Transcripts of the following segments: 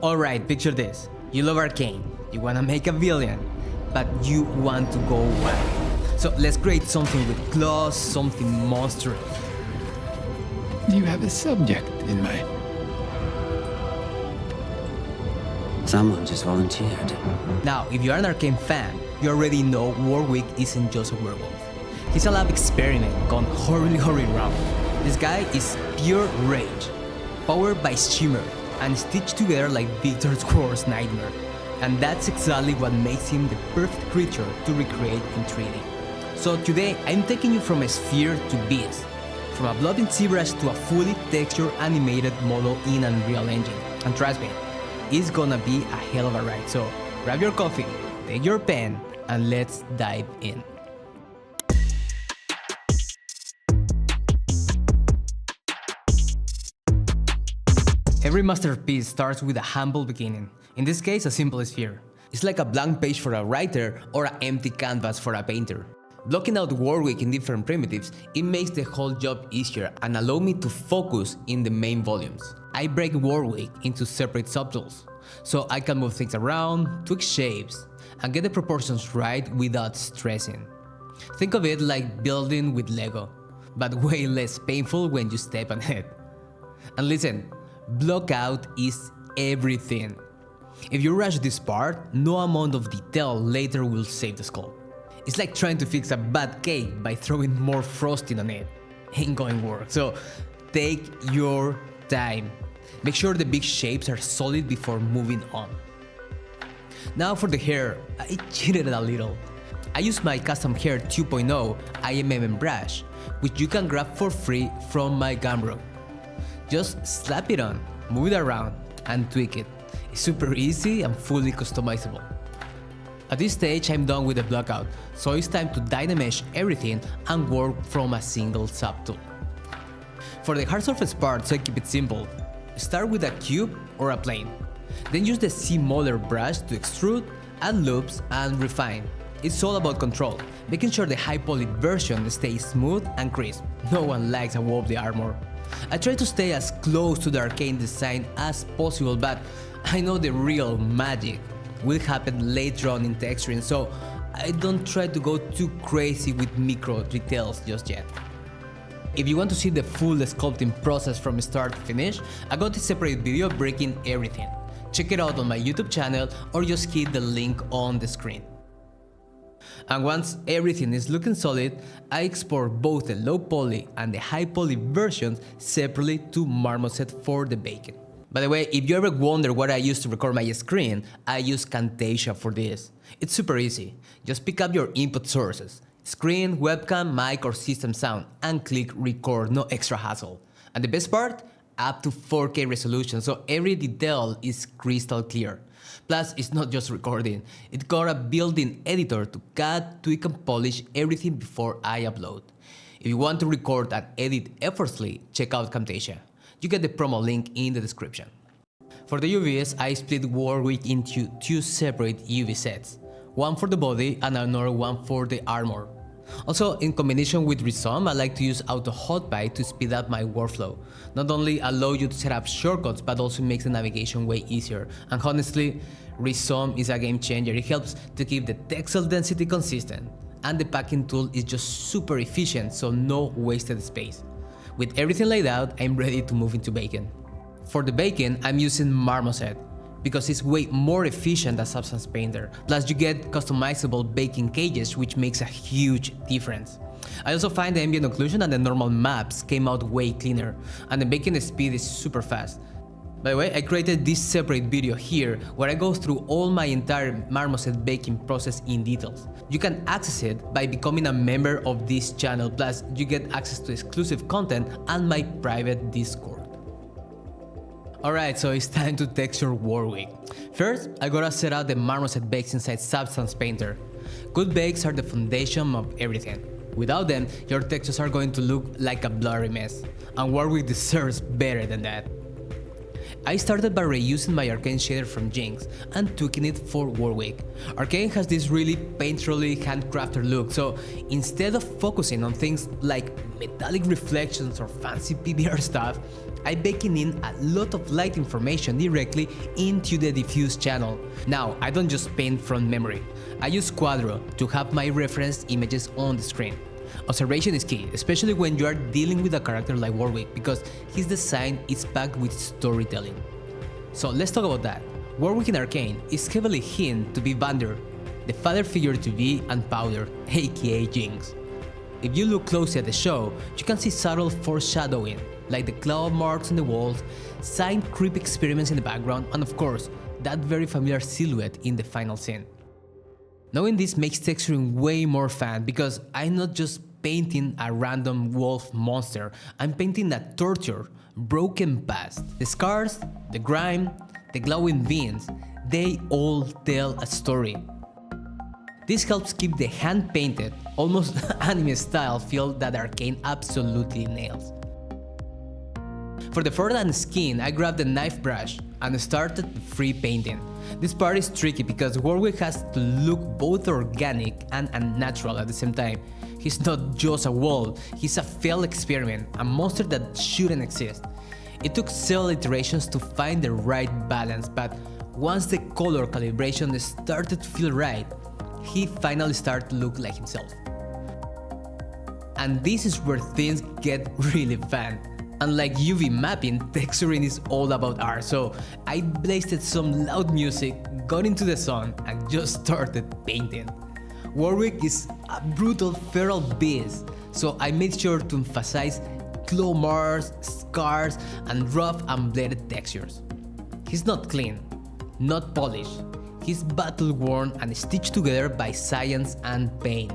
Alright, picture this. You love Arcane, you wanna make a villain, but you want to go wild. So let's create something with claws, something monstrous. Do you have a subject in mind? Someone just volunteered. Now, if you're an Arcane fan, you already know Warwick isn't just a werewolf. He's a lab experiment gone horribly wrong. This guy is pure rage, powered by Shimmer, and stitched together like Victor's worst nightmare. And that's exactly what makes him the perfect creature to recreate in 3D. So today, I'm taking you from a sphere to beast, from a blob in ZBrush to a fully textured animated model in Unreal Engine. And trust me, it's gonna be a hell of a ride. So grab your coffee, take your pen, and let's dive in. Every masterpiece starts with a humble beginning, in this case a simple sphere. It's like a blank page for a writer or an empty canvas for a painter. Blocking out Warwick in different primitives, it makes the whole job easier and allow me to focus in the main volumes. I break Warwick into separate subtools, so I can move things around, tweak shapes, and get the proportions right without stressing. Think of it like building with Lego, but way less painful when you step on it. And listen, block out is everything. If you rush this part, no amount of detail later will save the sculpt. It's like trying to fix a bad cake by throwing more frosting on it. Ain't going to work. So take your time. Make sure the big shapes are solid before moving on. Now for the hair, I cheated a little. I used my custom hair 2.0 IMM brush, which you can grab for free from my Gumroad. Just slap it on, move it around, and tweak it. It's super easy and fully customizable. At this stage, I'm done with the blockout, so it's time to dynamesh everything and work from a single subtool. For the hard surface part, so I keep it simple, start with a cube or a plane. Then use the C-Modeler brush to extrude, add loops, and refine. It's all about control, making sure the high poly version stays smooth and crisp. No one likes a wobbly armor. I try to stay as close to the Arcane design as possible, but I know the real magic will happen later on in texturing, so I don't try to go too crazy with micro details just yet. If you want to see the full sculpting process from start to finish, I got a separate video breaking everything. Check it out on my YouTube channel or just hit the link on the screen. And once everything is looking solid, I export both the low poly and the high poly versions separately to Marmoset for the baking. By the way, if you ever wonder what I use to record my screen, I use Camtasia for this. It's super easy. Just pick up your input sources, screen, webcam, mic or system sound, and click record, no extra hassle. And the best part? Up to 4K resolution, so every detail is crystal clear. Plus, it's not just recording, it's got a built-in editor to cut, tweak and polish everything before I upload. If you want to record and edit effortlessly, check out Camtasia. You get the promo link in the description. For the UVs, I split Warwick into two separate UV sets, one for the body and another one for the armor. Also, in combination with Rizom, I like to use Auto Hotpie to speed up my workflow. Not only allow you to set up shortcuts, but also makes the navigation way easier. And honestly, Rizom is a game changer. It helps to keep the texel density consistent. And the packing tool is just super efficient, so no wasted space. With everything laid out, I'm ready to move into baking. For the baking, I'm using Marmoset, because it's way more efficient than Substance Painter. Plus you get customizable baking cages, which makes a huge difference. I also find the ambient occlusion and the normal maps came out way cleaner, and the baking speed is super fast. By the way, I created this separate video here where I go through all my entire Marmoset baking process in details. You can access it by becoming a member of this channel, plus you get access to exclusive content and my private Discord. Alright, so it's time to texture Warwick. First, I gotta set out the Marmoset bakes inside Substance Painter. Good bakes are the foundation of everything. Without them, your textures are going to look like a blurry mess, and Warwick deserves better than that. I started by reusing my Arcane shader from Jinx and tweaking it for Warwick. Arcane has this really painterly handcrafted look, so instead of focusing on things like metallic reflections or fancy PBR stuff, I'm baking in a lot of light information directly into the diffuse channel. Now, I don't just paint from memory. I use Quadro to have my reference images on the screen. Observation is key, especially when you are dealing with a character like Warwick, because his design is packed with storytelling. So let's talk about that. Warwick in Arcane is heavily hinted to be Vander, the father figure to V and Powder, aka Jinx. If you look closely at the show, you can see subtle foreshadowing, like the claw marks on the walls, signed creep experiments in the background, and of course, that very familiar silhouette in the final scene. Knowing this makes texturing way more fun because I'm not just painting a random wolf monster, I'm painting a tortured, broken past. The scars, the grime, the glowing veins, they all tell a story. This helps keep the hand-painted, almost anime style feel that Arcane absolutely nails. For the fur and skin, I grabbed the knife brush and started free painting. This part is tricky because Warwick has to look both organic and unnatural at the same time. He's not just a wolf, he's a failed experiment, a monster that shouldn't exist. It took several iterations to find the right balance, but once the color calibration started to feel right, he finally started to look like himself. And this is where things get really fun. Unlike UV mapping, texturing is all about art, so I blasted some loud music, got into the sun, and just started painting. Warwick is a brutal feral beast, so I made sure to emphasize claw marks, scars, and rough and blended textures. He's not clean, not polished, he's battle-worn and stitched together by science and pain.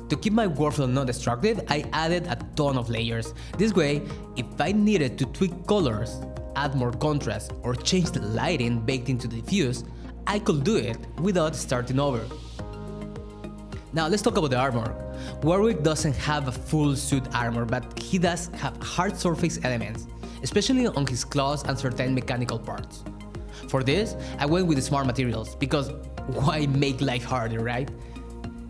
To keep my workflow non-destructive, I added a ton of layers. This way, if I needed to tweak colors, add more contrast, or change the lighting baked into the diffuse, I could do it without starting over. Now let's talk about the armor. Warwick doesn't have a full suit armor, but he does have hard surface elements, especially on his claws and certain mechanical parts. For this, I went with the smart materials, because why make life harder, right?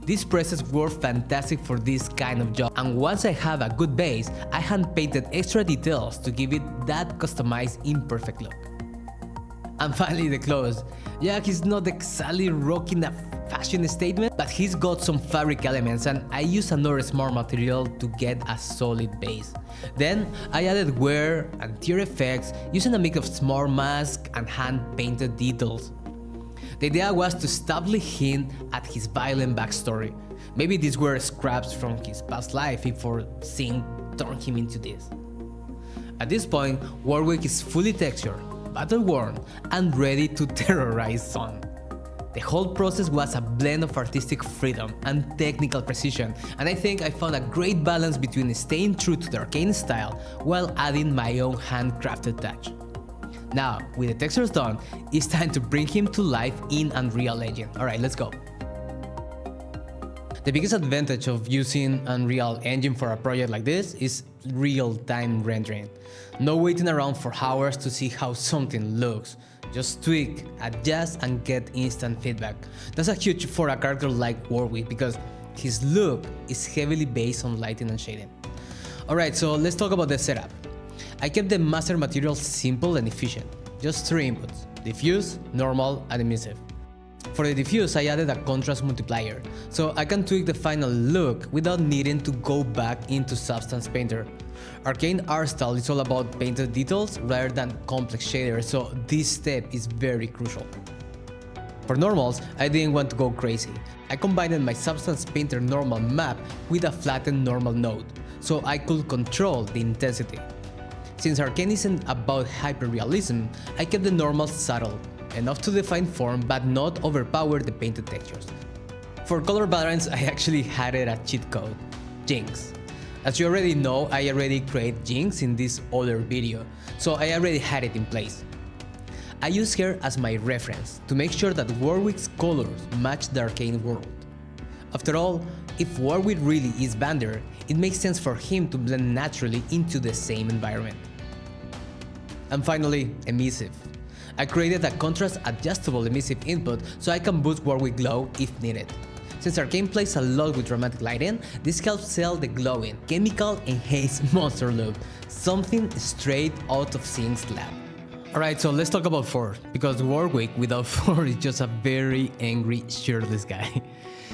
These presses were fantastic for this kind of job, and once I have a good base, I hand-painted extra details to give it that customized imperfect look. And finally the clothes. Yeah, he's not exactly rocking a fashion statement, but he's got some fabric elements and I used another smart material to get a solid base. Then I added wear and tear effects using a mix of smart mask and hand-painted details. The idea was to subtly hint at his violent backstory. Maybe these were scraps from his past life before Sin turned him into this. At this point, Warwick is fully textured, battle-worn, and ready to terrorize Sun. The whole process was a blend of artistic freedom and technical precision, and I think I found a great balance between staying true to the Arcane style while adding my own handcrafted touch. Now, with the textures done, it's time to bring him to life in Unreal Engine. Alright, let's go. The biggest advantage of using Unreal Engine for a project like this is real-time rendering. No waiting around for hours to see how something looks. Just tweak, adjust, and get instant feedback. That's a huge for a character like Warwick because his look is heavily based on lighting and shading. Alright, so let's talk about the setup. I kept the master material simple and efficient, just 3 inputs: diffuse, normal, and immersive. For the diffuse, I added a contrast multiplier, so I can tweak the final look without needing to go back into Substance Painter. Arcane art style is all about painted details rather than complex shaders, so this step is very crucial. For normals, I didn't want to go crazy. I combined my Substance Painter normal map with a flattened normal node, so I could control the intensity. Since Arcane isn't about hyperrealism, I kept the normals subtle, enough to define form but not overpower the painted textures. For color balance, I actually added a cheat code, Jinx. As you already know, I already created Jinx in this other video, so I already had it in place. I use her as my reference to make sure that Warwick's colors match the Arcane world. After all, if Warwick really is Vander, it makes sense for him to blend naturally into the same environment. And finally, emissive. I created a contrast adjustable emissive input so I can boost Warwick glow if needed. Since Arcane plays a lot with dramatic lighting, this helps sell the glowing, chemical enhanced monster look, something straight out of Sync's lab. Alright, so let's talk about Fur, because Warwick without Fur is just a very angry, shirtless guy.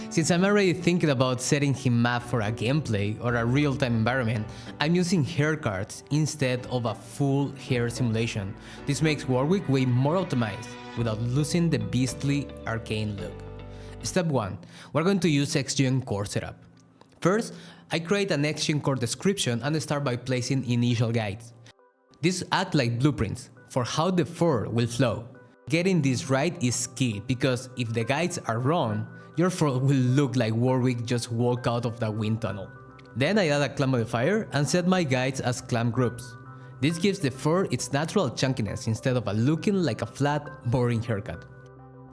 Since I'm already thinking about setting him up for a gameplay or a real-time environment, I'm using hair cards instead of a full hair simulation. This makes Warwick way more optimized, without losing the beastly Arcane look. Step 1. We're going to use XGen core setup. First, I create an XGen core description and start by placing initial guides. These act like blueprints for how the fur will flow. Getting this right is key, because if the guides are wrong, your fur will look like Warwick just walked out of the wind tunnel. Then I add a clamp modifier and set my guides as clamp groups. This gives the fur its natural chunkiness instead of looking like a flat, boring haircut.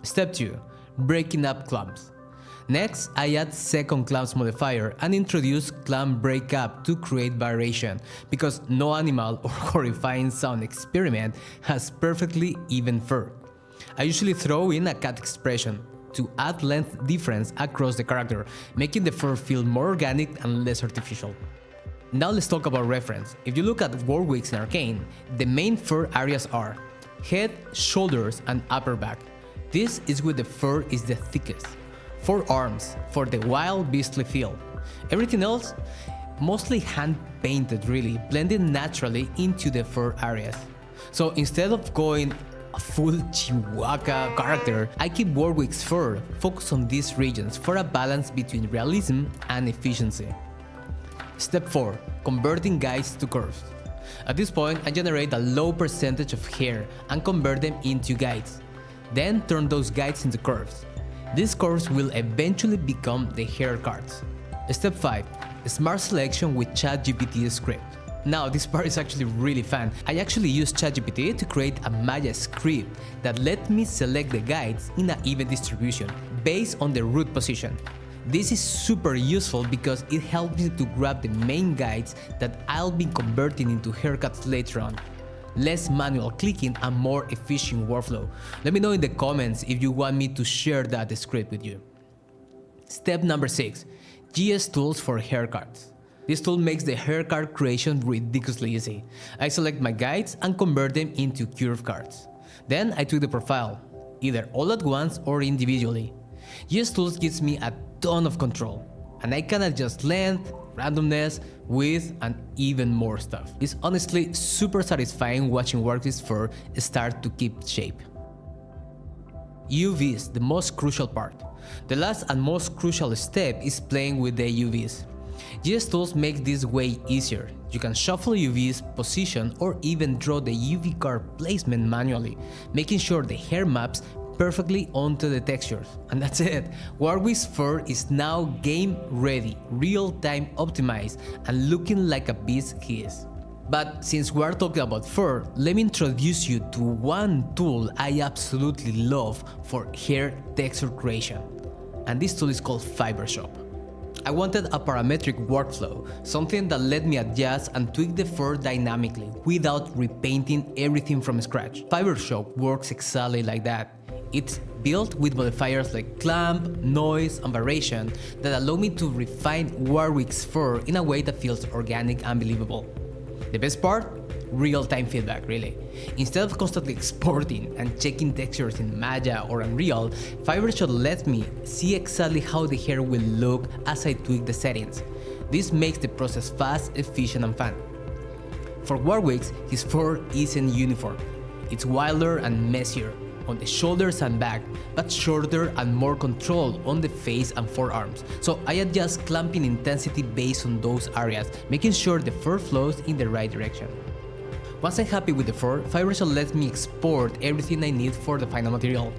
Step 2. Breaking up clamps. Next, I add second clamps modifier and introduce clamp breakup to create variation, because no animal or horrifying sound experiment has perfectly even fur. I usually throw in a cat expression to add length difference across the character, making the fur feel more organic and less artificial. Now let's talk about reference. If you look at Warwick's in Arcane, the main fur areas are head, shoulders, and upper back. This is where the fur is the thickest. Forearms for the wild beastly feel. Everything else, mostly hand painted really, blending naturally into the fur areas. So instead of going a full Chihuahua character, I keep Warwick's fur focused on these regions for a balance between realism and efficiency. Step 4. Converting guides to curves. At this point, I generate a low percentage of hair and convert them into guides. Then turn those guides into curves. These curves will eventually become the hair cards. Step 5. Smart selection with ChatGPT script. Now this part is actually really fun. I actually use ChatGPT to create a Maya script that let me select the guides in an even distribution based on the root position. This is super useful because it helps me to grab the main guides that I'll be converting into haircuts later on. Less manual clicking and more efficient workflow. Let me know in the comments if you want me to share that script with you. Step number 6. GS tools for haircuts. This tool makes the haircut creation ridiculously easy. I select my guides and convert them into curve cards. Then I tweak the profile, either all at once or individually. GS tools gives me a ton of control, and I can adjust length, randomness, width, and even more stuff. It's honestly super satisfying watching Warwick's fur start to keep shape. UVs, the most crucial part. The last and most crucial step is playing with the UVs. GS tools make this way easier. You can shuffle UVs, position, or even draw the UV card placement manually, making sure the hair maps perfectly onto the textures. And that's it. Warwick's fur is now game ready, real-time optimized, and looking like a beast he is. But since we're talking about fur, let me introduce you to one tool I absolutely love for hair texture creation. And this tool is called Fibershop. I wanted a parametric workflow, something that let me adjust and tweak the fur dynamically without repainting everything from scratch. Fibershop works exactly like that. It's built with modifiers like clamp, noise, and variation that allow me to refine Warwick's fur in a way that feels organic and believable. The best part? Real-time feedback, really. Instead of constantly exporting and checking textures in Maya or Unreal, Fibershop lets me see exactly how the hair will look as I tweak the settings. This makes the process fast, efficient, and fun. For Warwick's, his fur isn't uniform. It's wilder and messier on the shoulders and back, but shorter and more control on the face and forearms. So I adjust clamping intensity based on those areas, making sure the fur flows in the right direction. Once I'm happy with the fur, Fibershop lets me export everything I need for the final material.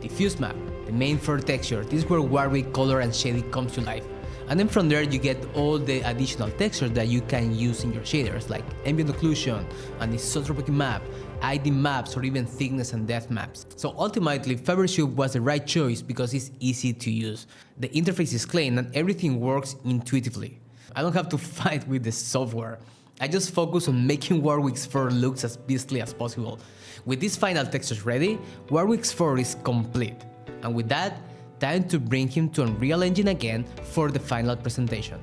Diffuse map, the main fur texture, this is where Warwick color and shading comes to life. And then from there you get all the additional textures that you can use in your shaders, like ambient occlusion, anisotropic map, ID maps, or even thickness and depth maps. So ultimately, Fibershop was the right choice because it's easy to use. The interface is clean and everything works intuitively. I don't have to fight with the software. I just focus on making Warwick's fur look as beastly as possible. With these final textures ready, Warwick's fur is complete. And with that, Time to bring him to Unreal Engine again for the final presentation.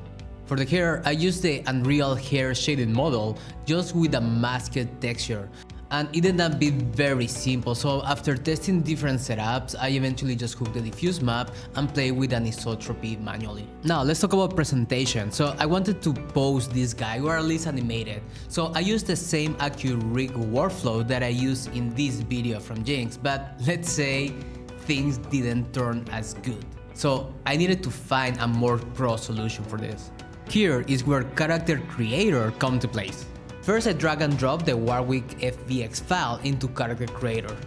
For the hair, I used the Unreal Hair Shaded model just with a masked texture, and it ended up being very simple, so after testing different setups, I eventually just hooked the diffuse map and played with anisotropy manually. Now let's talk about presentation. So I wanted to pose this guy, or at least animate it. So I used the same AccuRig workflow that I used in this video from Jinx, but let's say things didn't turn as good. So I needed to find a more pro solution for this. Here is where Character Creator comes to place. First, I drag and drop the Warwick FBX file into Character Creator.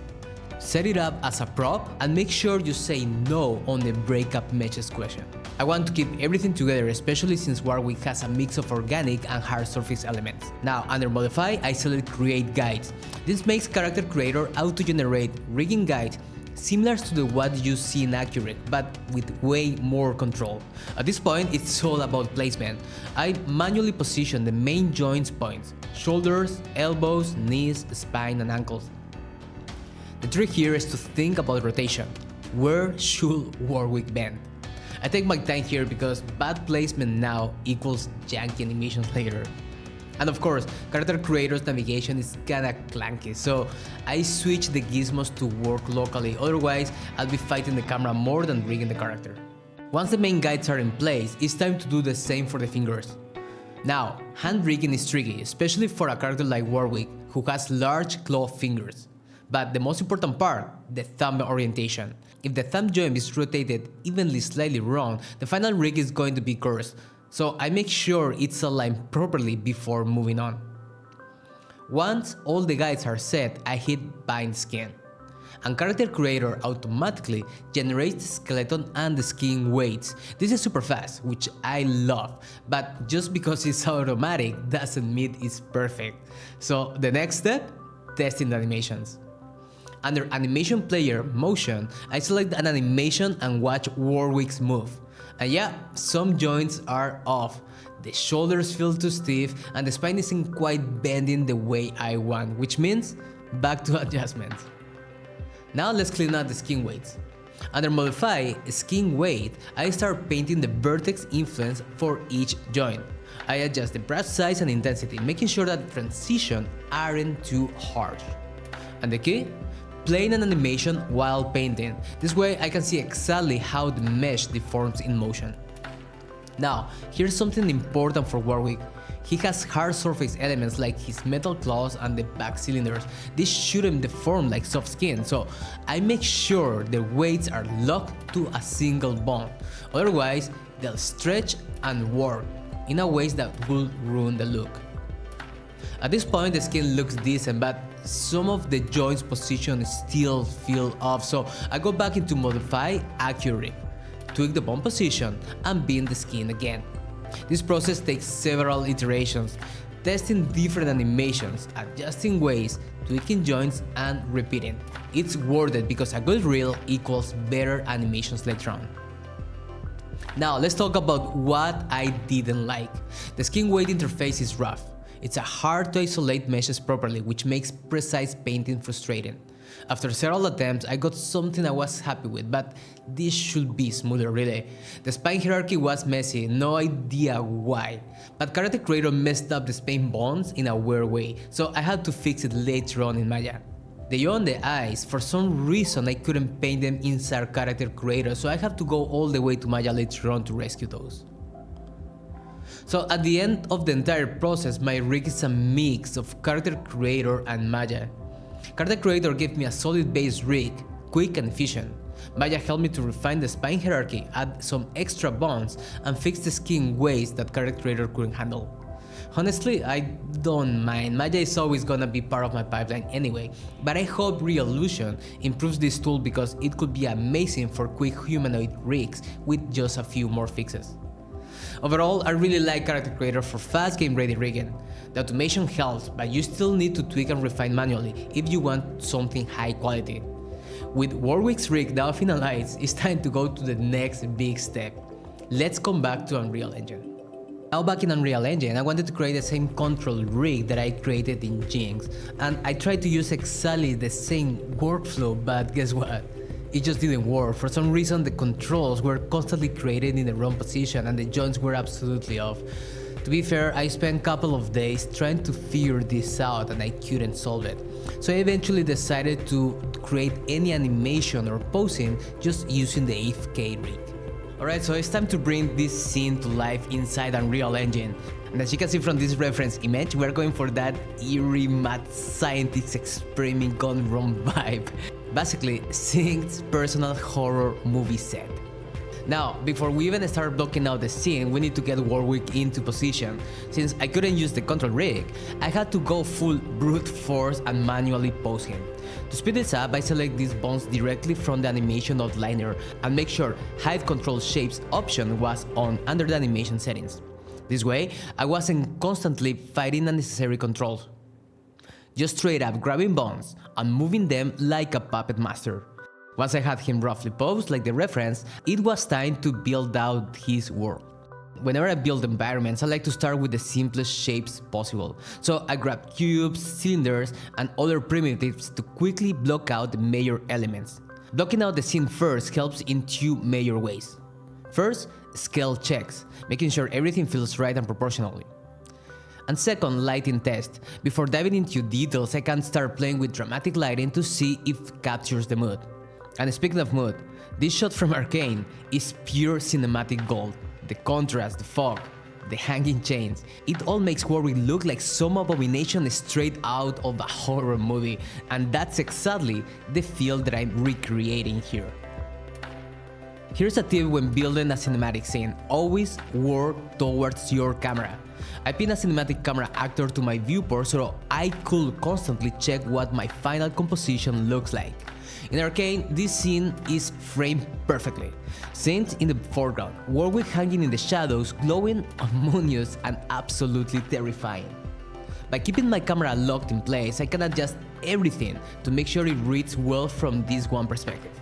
Set it up as a prop and make sure you say no on the breakup meshes question. I want to keep everything together, especially since Warwick has a mix of organic and hard surface elements. Now, under Modify, I select Create Guides. This makes Character Creator auto-generate rigging guides similar to the what you see in AccuRig, but with way more control. At this point, it's all about placement. I manually position the main joints points: shoulders, elbows, knees, spine, and ankles. The trick here is to think about rotation. Where should Warwick bend? I take my time here because bad placement now equals janky animations later. And of course, Character Creator's navigation is kinda clunky, so I switch the gizmos to work locally, otherwise I'll be fighting the camera more than rigging the character. Once the main guides are in place, it's time to do the same for the fingers. Now, hand rigging is tricky, especially for a character like Warwick, who has large claw fingers. But the most important part, the thumb orientation. If the thumb joint is rotated evenly slightly wrong, the final rig is going to be cursed. So I make sure it's aligned properly before moving on. Once all the guides are set, I hit bind skin, and Character Creator automatically generates the skeleton and the skin weights. This is super fast, which I love, but just because it's automatic doesn't mean it's perfect. So the next step, testing the animations. Under Animation Player Motion, I select an animation and watch Warwick's move. And yeah, some joints are off. The shoulders feel too stiff and the spine isn't quite bending the way I want, which means back to adjustments. Now let's clean up the skin weights. Under Modify Skin Weight, I start painting the vertex influence for each joint. I adjust the brush size and intensity, making sure that the transitions aren't too harsh. And the key? Playing an animation while painting. This way I can see exactly how the mesh deforms in motion. Now, here's something important for Warwick. He has hard surface elements like his metal claws and the back cylinders. This shouldn't deform like soft skin, so I make sure the weights are locked to a single bone. Otherwise, they'll stretch and warp in a ways that will ruin the look. At this point, the skin looks decent, but some of the joints position still feel off, so I go back into Modify AccuRig, tweak the bone position, and bend the skin again. This process takes several iterations, testing different animations, adjusting weights, tweaking joints, and repeating. It's worth it because a good reel equals better animations later on. Now let's talk about what I didn't like. The skin weight interface is rough. It's hard to isolate meshes properly, which makes precise painting frustrating. After several attempts, I got something I was happy with, but this should be smoother really. The spine hierarchy was messy, no idea why, but Character Creator messed up the spine bones in a weird way, so I had to fix it later on in Maya. On the eyes, for some reason I couldn't paint them inside Character Creator, so I have to go all the way to Maya later on to rescue those. So at the end of the entire process, my rig is a mix of Character Creator and Maya. Character Creator gave me a solid base rig, quick and efficient. Maya helped me to refine the spine hierarchy, add some extra bones, and fix the skin weights that Character Creator couldn't handle. Honestly, I don't mind, Maya is always gonna be part of my pipeline anyway, but I hope Reallusion improves this tool because it could be amazing for quick humanoid rigs with just a few more fixes. Overall, I really like Character Creator for fast game-ready rigging. The automation helps, but you still need to tweak and refine manually if you want something high quality. With Warwick's rig now finalized, it's time to go to the next big step. Let's come back to Unreal Engine. Now back in Unreal Engine, I wanted to create the same control rig that I created in Jinx, and I tried to use exactly the same workflow, but guess what? it just didn't work. For some reason, the controls were constantly created in the wrong position and the joints were absolutely off. To be fair, I spent a couple of days trying to figure this out and I couldn't solve it. So I eventually decided to create any animation or posing just using the AFK rig. Alright, so it's time to bring this scene to life inside Unreal Engine. And as you can see from this reference image, we're going for that eerie mad scientist experiment gone wrong vibe. Basically, Sing's personal horror movie set. Now, before we even start blocking out the scene, we need to get Warwick into position. Since I couldn't use the control rig, I had to go full brute force and manually pose him. To speed this up, I select these bones directly from the animation outliner and make sure Hide Control Shapes option was on under the animation settings. This way, I wasn't constantly fighting unnecessary controls. Just straight up grabbing bones and moving them like a puppet master. Once I had him roughly posed like the reference, it was time to build out his world. Whenever I build environments, I like to start with the simplest shapes possible. So I grab cubes, cylinders, and other primitives to quickly block out the major elements. Blocking out the scene first helps in two major ways. First, scale checks, making sure everything feels right and proportionally. And second, lighting test. Before diving into details, I can start playing with dramatic lighting to see if it captures the mood. And speaking of mood, this shot from Arcane is pure cinematic gold. The contrast, the fog, the hanging chains, it all makes Warwick look like some abomination straight out of a horror movie, and that's exactly the feel that I'm recreating here. Here's a tip when building a cinematic scene: always work towards your camera. I pin a cinematic camera actor to my viewport so I could constantly check what my final composition looks like. In Arcane, this scene is framed perfectly. Scenes in the foreground, Warwick hanging in the shadows, glowing, ominous, and absolutely terrifying. By keeping my camera locked in place, I can adjust everything to make sure it reads well from this one perspective.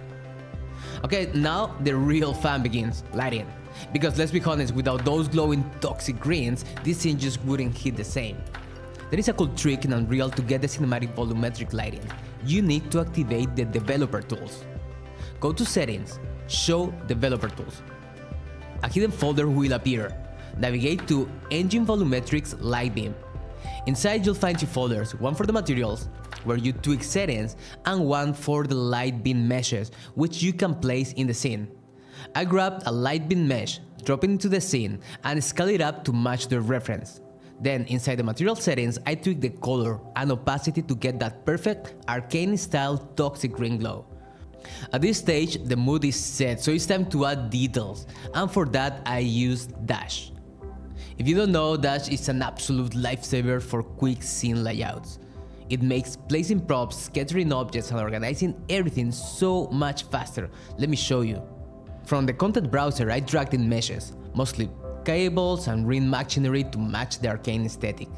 Okay, now the real fun begins: lighting. Because let's be honest, without those glowing toxic greens, this scene just wouldn't hit the same. There is a cool trick in Unreal to get the cinematic volumetric lighting. You need to activate the developer tools. Go to Settings, Show Developer Tools. A hidden folder will appear. Navigate to Engine Volumetrics Light Beam. Inside you'll find two folders, one for the materials, where you tweak settings, and one for the light beam meshes, which you can place in the scene. I grabbed a light beam mesh, drop it into the scene, and scale it up to match the reference. Then inside the material settings, I tweak the color and opacity to get that perfect Arcane-style toxic green glow. At this stage, the mood is set, so it's time to add details, and for that I use Dash. If you don't know, Dash is an absolute lifesaver for quick scene layouts. It makes placing props, scattering objects, and organizing everything so much faster. Let me show you. From the content browser, I dragged in meshes, mostly cables and ring machinery to match the Arcane aesthetic.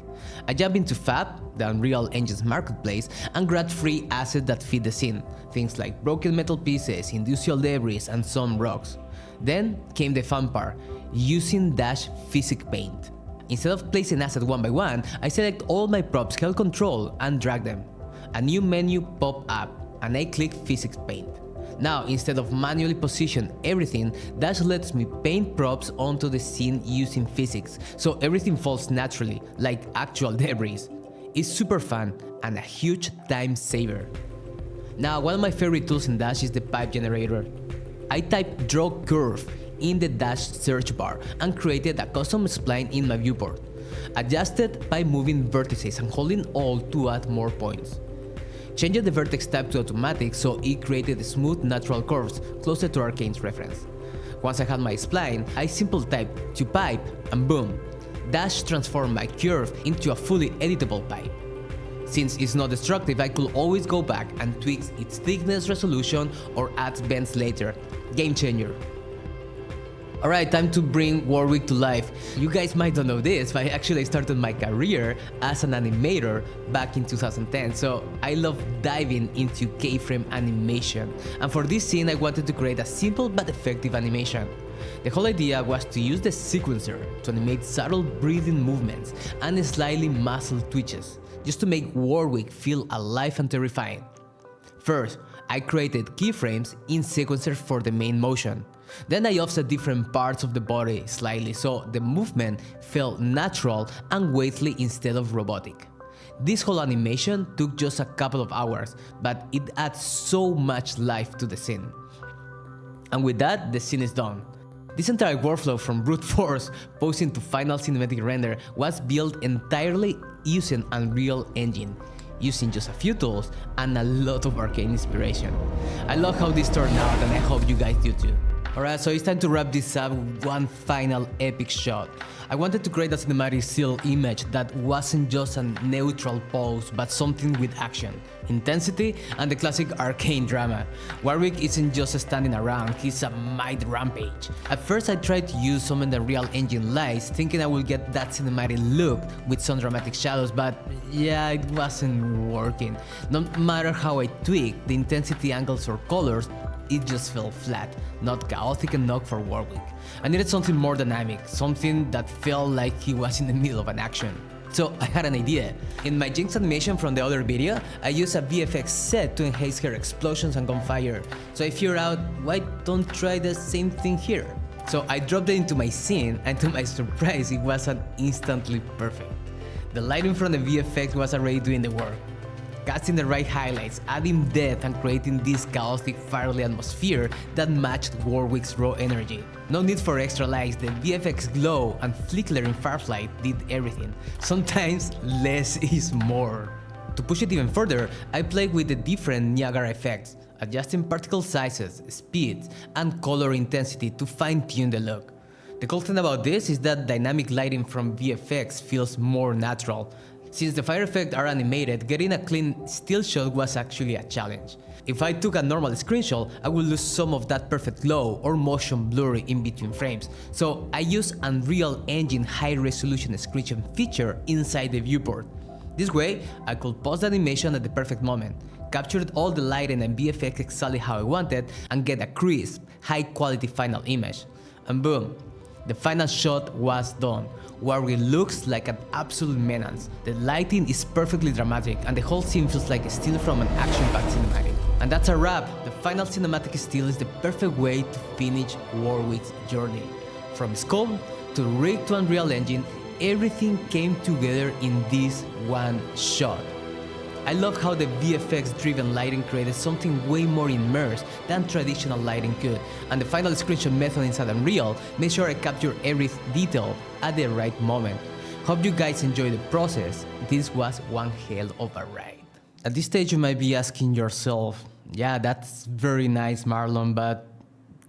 I jump into Fab, the Unreal Engine's marketplace, and grab free assets that fit the scene, things like broken metal pieces, industrial debris, and some rocks. Then came the fun part, using Dash Physics Paint. Instead of placing assets one by one, I select all my props, held Control, and drag them. A new menu pops up, and I click Physics Paint. Now, instead of manually position everything, Dash lets me paint props onto the scene using physics, so everything falls naturally, like actual debris. It's super fun and a huge time saver. Now, one of my favorite tools in Dash is the pipe generator. I type draw curve in the Dash search bar and created a custom spline in my viewport, adjusted by moving vertices and holding Alt to add more points. Changed the vertex type to automatic so it created smooth natural curves closer to Arcane's reference. Once I had my spline, I simply typed to pipe and boom, Dash transformed my curve into a fully editable pipe. Since it's not destructive, I could always go back and tweak its thickness, resolution, or add bends later. Game changer. Alright, time to bring Warwick to life. You guys might not know this, but I actually started my career as an animator back in 2010, so I love diving into keyframe animation. And for this scene, I wanted to create a simple but effective animation. The whole idea was to use the sequencer to animate subtle breathing movements and slightly muscle twitches, just to make Warwick feel alive and terrifying. First, I created keyframes in sequencer for the main motion. Then I offset different parts of the body slightly so the movement felt natural and weightless instead of robotic. This whole animation took just a couple of hours, but it adds so much life to the scene. And with that, the scene is done. This entire workflow from brute force posing to final cinematic render was built entirely using Unreal Engine, using just a few tools and a lot of Arcane inspiration. I love how this turned out and I hope you guys do too. Alright, so it's time to wrap this up with one final epic shot. I wanted to create a cinematic still image that wasn't just a neutral pose, but something with action, intensity, and the classic Arcane drama. Warwick isn't just standing around, he's a might rampage. At first I tried to use some of the Real Engine lights, thinking I would get that cinematic look with some dramatic shadows, but yeah, it wasn't working. No matter how I tweaked the intensity, angles, or colors, it just felt flat, not chaotic enough for Warwick. I needed something more dynamic, something that felt like he was in the middle of an action. So I had an idea. In my Jinx animation from the other video, I used a VFX set to enhance her explosions and gunfire. So I figured out, why don't try the same thing here? So I dropped it into my scene, and to my surprise, it wasn't instantly perfect. The lighting from the VFX was already doing the work. Casting the right highlights, adding depth, and creating this chaotic fiery atmosphere that matched Warwick's raw energy. No need for extra lights, the VFX glow and flicker in Firefly did everything. Sometimes less is more. To push it even further, I played with the different Niagara effects, adjusting particle sizes, speeds, and color intensity to fine-tune the look. The cool thing about this is that dynamic lighting from VFX feels more natural. Since the fire effects are animated, getting a clean still shot was actually a challenge. If I took a normal screenshot, I would lose some of that perfect glow or motion blurry in between frames, so I used Unreal Engine high-resolution screenshot feature inside the viewport. This way, I could pause the animation at the perfect moment, captured all the lighting and VFX exactly how I wanted, and get a crisp, high-quality final image. And boom, the final shot was done. Warwick looks like an absolute menace. The lighting is perfectly dramatic and the whole scene feels like a still from an action-packed cinematic. And that's a wrap. The final cinematic still is the perfect way to finish Warwick's journey. From Sculpt to rig to Unreal Engine, everything came together in this one shot. I love how the VFX-driven lighting created something way more immersed than traditional lighting could, and the final screenshot method inside Unreal made sure I captured every detail at the right moment. Hope you guys enjoyed the process. This was one hell of a ride. At this stage you might be asking yourself, yeah, that's very nice, Marlon, but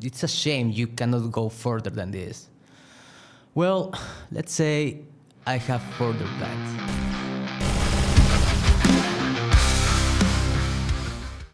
it's a shame you cannot go further than this. Well, let's say I have further plans.